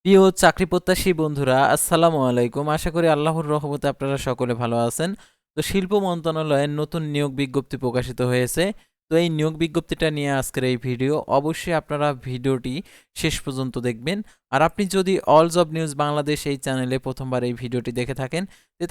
প্রিয় চাকরি প্রত্যাশী বন্ধুরা, আসসালামু আলাইকুম। আশা করি আল্লাহর রহমতে আপনারা সকলে ভালো আছেন। তো শিল্প মন্ত্রণালয়ের নতুন নিয়োগ বিজ্ঞপ্তি প্রকাশিত হয়েছে। তো এই নিয়োগ বিজ্ঞপ্তিটা নিয়ে আজকের এই ভিডিও। অবশ্যই আপনারা ভিডিওটি শেষ পর্যন্ত দেখবেন। আর আপনি যদি অল জব নিউজ বাংলাদেশ এই চ্যানেলে প্রথমবার এই ভিডিওটি দেখে থাকেন,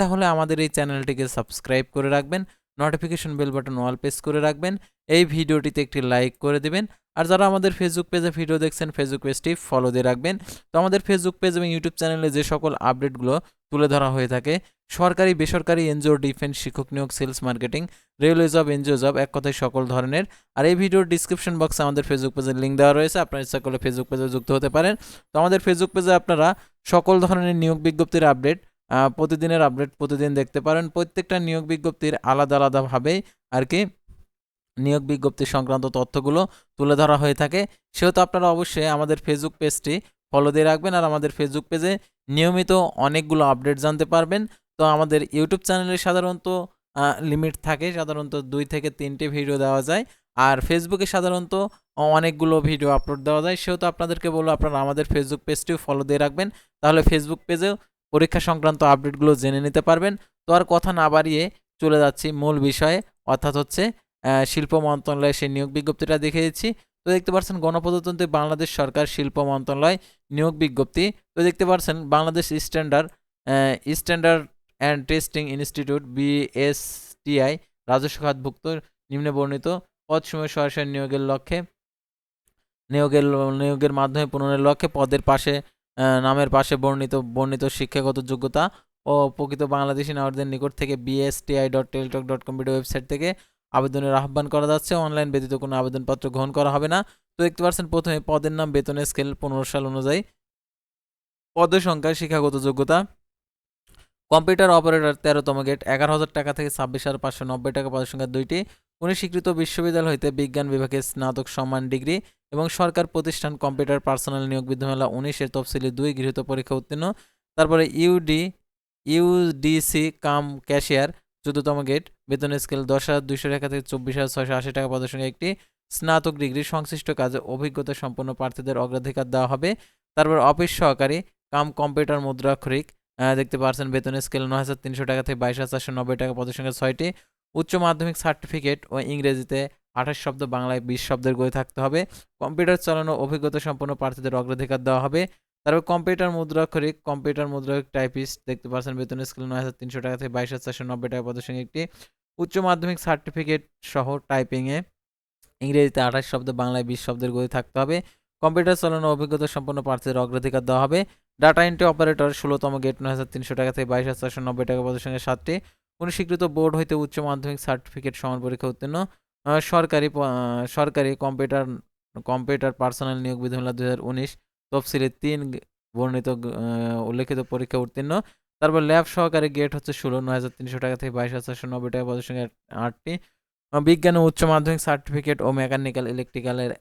তাহলে আমাদের এই চ্যানেলটিকে সাবস্ক্রাইব করে রাখবেন, notification bell button all press করে রাখবেন, এই ভিডিওটিতে একটি লাইক করে দেবেন। আর যারা আমাদের ফেসবুক পেজে ভিডিও দেখছেন, ফেসবুক পেজটি ফলো দিয়ে রাখবেন। তো আমাদের ফেসবুক পেজ এবং ইউটিউব চ্যানেলে যে সকল আপডেটগুলো তুলে ধরা হয়ে থাকে, সরকারি বেসরকারি এনজিও, ডিফেন্স, শিক্ষক নিয়োগ, sales, marketing, railway job, NGO job, এক কথায় সকল ধরনের। আর এই ভিডিওর ডিসক্রিপশন বক্সে আমাদের ফেসবুক পেজের লিঙ্ক দেওয়া রয়েছে, আপনারা ইচ্ছা করলে ফেসবুক পেজে যুক্ত হতে পারেন। তো আমাদের ফেসবুক পেজে আপনারা সকল ধরনের নিয়োগ বিজ্ঞপ্তির আপডেট, প্রতিদিনের আপডেট প্রতিদিন দেখতে পারেন। প্রত্যেকটা নিয়োগ বিজ্ঞপ্তির আলাদা আলাদাভাবেই আর কি নিয়োগ বিজ্ঞপ্তি সংক্রান্ত তথ্যগুলো তুলে ধরা হয়ে থাকে। সেহেতু আপনারা অবশ্যই আমাদের ফেসবুক পেজটি ফলো দিয়ে রাখবেন। আর আমাদের ফেসবুক পেজে নিয়মিত অনেকগুলো আপডেট জানতে পারবেন। তো আমাদের ইউটিউব চ্যানেলে সাধারণত লিমিট থাকে, সাধারণত 2 থেকে 3টে ভিডিও দেওয়া যায়। আর ফেসবুকে সাধারণত অনেকগুলো ভিডিও আপলোড দেওয়া যায়। সেহেতু আপনাদেরকে বলবো আপনারা আমাদের ফেসবুক পেজটিও ফলো দিয়ে রাখবেন। তাহলে ফেসবুক পেজেও পরীক্ষা সংক্রান্ত আপডেটগুলো জেনে নিতে পারবেন। তো আর কথা না বাড়িয়ে চলে যাচ্ছি মূল বিষয়ে, অর্থাৎ হচ্ছে শিল্প মন্ত্রণালয়ে সেই নিয়োগ বিজ্ঞপ্তিটা দেখিয়ে দিচ্ছি। তো দেখতে পাচ্ছেন গণপ্রজাতন্ত্রী বাংলাদেশ সরকার শিল্প মন্ত্রণালয় নিয়োগ বিজ্ঞপ্তি। তো দেখতে পাচ্ছেন Bangladesh standard and testing institute BSTI রাজস্ব খাতভুক্ত নিম্নে বর্ণিত পদসমূহে সরাসরি নিয়োগের মাধ্যমে পূরণের লক্ষ্যে পদের পাশে নামের পাশে বর্ণিত শিক্ষাগত যোগ্যতা ও প্রকৃত বাংলাদেশি নাগরিকদের নিকট থেকে bsti.teltalk.com ওয়েবসাইট থেকে আবেদনের আহ্বান করা যাচ্ছে। অনলাইন ব্যতীত কোনো আবেদনপত্র গ্রহণ করা হবে না। তো দেখতে পাচ্ছেন প্রথমে পদের নাম, বেতনের স্কেল 15 সাল অনুযায়ী, পদের সংখ্যা, শিক্ষাগত যোগ্যতা, কম্পিউটার অপারেটর 13তম গ্রেড 11,000 টাকা থেকে 26,590 টাকা, পদের সংখ্যা 2টি, কোনো স্বীকৃত বিশ্ববিদ্যালয় হইতে বিজ্ঞান বিভাগে স্নাতক সম্মান ডিগ্রি এবং সরকার প্রতিষ্ঠান কম্পিউটার পার্সোনাল নিয়োগ বিধিমালা 19 এর তফসিলি 2 গৃহীত পরীক্ষা উত্তীর্ণ। তারপরে ইউডিসি কাম ক্যাশিয়ার 14তম গ্রেড, বেতনের স্কেল 10,200 টাকা থেকে 24,680 টাকা, পদের সংখ্যা একটি, স্নাতক ডিগ্রি, সংশ্লিষ্ট কাজে অভিজ্ঞতা সম্পন্ন প্রার্থীদের অগ্রাধিকার দেওয়া হবে। তারপর অফিস সহকারী কাম কম্পিউটার মুদ্রাক্ষরিক, দেখতে পাচ্ছেন বেতনের স্কেল 9,300 টাকা থেকে 22,490 টাকা, পদের সংখ্যা 6টি, উচ্চ মাধ্যমিক সার্টিফিকেট ও ইংরেজিতে 28 শব্দ, বাংলায় 20 শব্দের বই থাকতে হবে। কম্পিউটার চালানো অভিজ্ঞতা সম্পন্ন প্রার্থীদের অগ্রাধিকার দেওয়া হবে। তারপর কম্পিউটার মুদ্রাক্ষরিক টাইপিস্ট, দেখতে পাচ্ছেন বেতনের স্কেল 9,300 টাকা থেকে 22,490 টাকা, পদের সংখ্যা একটি, উচ্চ মাধ্যমিক সার্টিফিকেট সহ টাইপিংয়ে ইংরেজিতে 28 শব্দ, বাংলায় 20 শব্দের গতি থাকতে হবে। কম্পিউটার চালানো অভিজ্ঞতা সম্পন্ন প্রার্থীদের অগ্রাধিকার দেওয়া হবে। ডাটা এন্ট্রি অপারেটর 16তম গ্রেড 9,300 টাকা থেকে 22,490 টাকা, পদের সংখ্যা 7টি, কোনো স্বীকৃত বোর্ড হইতে উচ্চ মাধ্যমিক সার্টিফিকেট সমান পরীক্ষা উত্তীর্ণ। সরকারি কম্পিউটার পার্সোনাল নিয়োগ বিধিমালা 2019 তফসিলে 3 বর্ণিত উল্লেখিত পরীক্ষা উত্তীর্ণ। তারপর ল্যাব সহকারী গেট হচ্ছে 9,300 টাকা থেকে 22,490 টাকা, পদের সংখ্যা 8টি, বিজ্ঞান ও উচ্চ মাধ্যমিক সার্টিফিকেট ও মেকানিক্যাল ইলেকট্রিক্যালের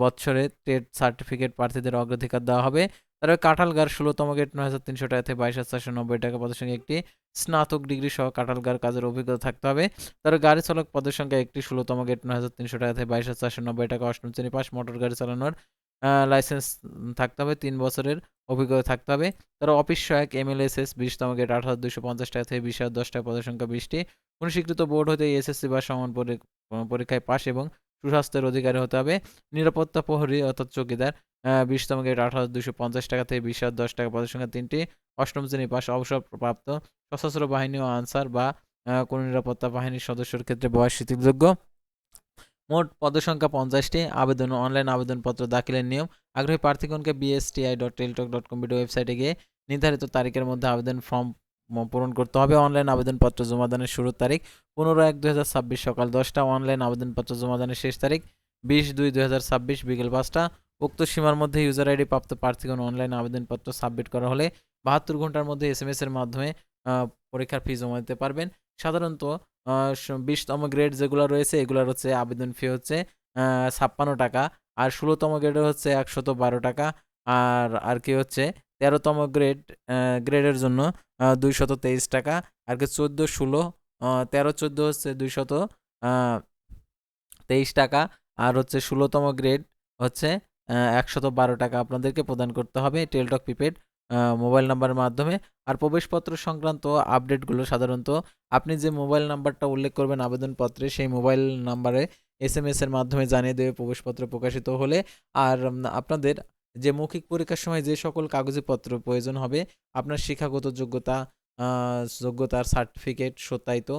বৎসরে ট্রেড সার্টিফিকেট প্রার্থীদের অগ্রাধিকার দেওয়া হবে। তারপরে কাঁঠালগার 16তম গ্রেড 9,300 টাকা থেকে 22,490 টাকা, পদের সংখ্যা একটি, স্নাতক ডিগ্রি সহ কাঁঠালগার কাজের অভিজ্ঞতা থাকতে হবে। তারপরে গাড়ি চালক পদের সংখ্যা একটি, 16তম গ্রেড 9,300 টাকা থেকে 22,490 টাকা, অষ্টম শ্রেণী পাস, মোটর গাড়ি চালানোর লাইসেন্স থাকতে হবে, 3 বছরের অভিজ্ঞতা থাকতে হবে। তারা অফিস সহায়ক MLSS 20তম গ্রেড 8,250 টাকা থেকে 20,010 টাকা, পদের সংখ্যা 20টি, কোনো স্বীকৃত বোর্ড হতে SSC বা সমান পরীক্ষায় পাশ এবং সুস্বাস্থ্যের অধিকারী হতে হবে। নিরাপত্তা প্রহরী অর্থাৎ চৌকিদার 20তম গ্রেড 8,250 টাকা থেকে 20,010 টাকা, পদের সংখ্যা 3টি, অষ্টম শ্রেণী পাশ, অবসরপ্রাপ্ত সশস্ত্র বাহিনী ও আনসার বা কোনো নিরাপত্তা বাহিনীর সদস্যের ক্ষেত্রে বয়স শিথিলযোগ্য। মোট পদের সংখ্যা 50টি। আবেদন ও অনলাইন আবেদনপত্র দাখিলের নিয়ম, আগ্রহী প্রার্থীগণকে bsti.teltalk.com ওয়েবসাইটে গিয়ে নির্ধারিত তারিখের মধ্যে আবেদন ফর্ম পূরণ করতে হবে। অনলাইন আবেদনপত্র জমাদানের শুরুর তারিখ 15/1/2026 সকাল 10টা। অনলাইন আবেদনপত্র জমাদানের শেষ তারিখ 20/2/2026 বিকেল 5টা। উক্ত সীমার মধ্যে ইউজার আইডি প্রাপ্ত প্রার্থীগণ অনলাইন আবেদনপত্র সাবমিট করা হলে 72 ঘন্টার মধ্যে SMS এর মাধ্যমে পরীক্ষার ফি জমা দিতে পারবেন। সাধারণত 20তম গ্রেড যেগুলো রয়েছে এগুলোর হচ্ছে আবেদন ফি হচ্ছে 56 টাকা, আর 16তম গ্রেডের হচ্ছে 112 টাকা, আর কি হচ্ছে 13তম গ্রেডের জন্য 223 টাকা, আর কি 14, 16, 13, 14 হচ্ছে 223 টাকা, আর হচ্ছে 16তম গ্রেড হচ্ছে 112 টাকা আপনাদেরকে প্রদান করতে হবে টেলটক প্রিপেড মোবাইল নাম্বারের মাধ্যমে। আর প্রবেশপত্র সংক্রান্ত আপডেটগুলো সাধারণত আপনি যে মোবাইল নাম্বারটা উল্লেখ করবেন আবেদনপত্রে সেই মোবাইল নাম্বারে SMS এর মাধ্যমে জানিয়ে দেবে প্রবেশপত্র প্রকাশিত হলে। আর আপনাদের যে মৌখিক পরীক্ষার সময় যে সকল কাগজপত্র প্রয়োজন হবে, আপনার শিক্ষাগত যোগ্যতার সার্টিফিকেট সত্যায়িত,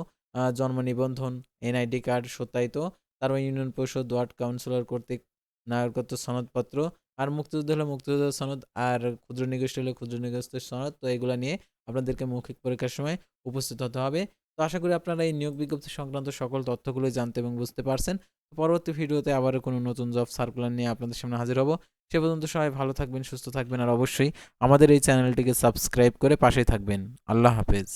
জন্ম নিবন্ধন, NID কার্ড সত্যায়িত, তারপর ইউনিয়ন পরিষদ, ওয়ার্ড কাউন্সিলর কর্তৃক নাগরিকত্ব সনদপত্র, আর মুক্তিযুদ্ধ হলে মুক্তিযোদ্ধার সনদ, আর ক্ষুদ্র নিগোষ্ঠী হলে ক্ষুদ্র নিগোষ্ঠীর সনদ। তো এগুলা নিয়ে আপনাদেরকে মৌখিক পরীক্ষার সময় উপস্থিত হতে হবে। তো আশা করি আপনারা এই নিয়োগ বিজ্ঞপ্তি সংক্রান্ত সকল তথ্যগুলো জানতে এবং বুঝতে পারছেন। পরবর্তী ভিডিওতে আবারও কোনো নতুন জব সার্কুলার নিয়ে আপনাদের সামনে হাজির হব। সে পর্যন্ত সবাই ভালো থাকবেন, সুস্থ থাকবেন, আর অবশ্যই আমাদের এই চ্যানেলটিকে সাবস্ক্রাইব করে পাশেই থাকবেন। আল্লাহ হাফেজ।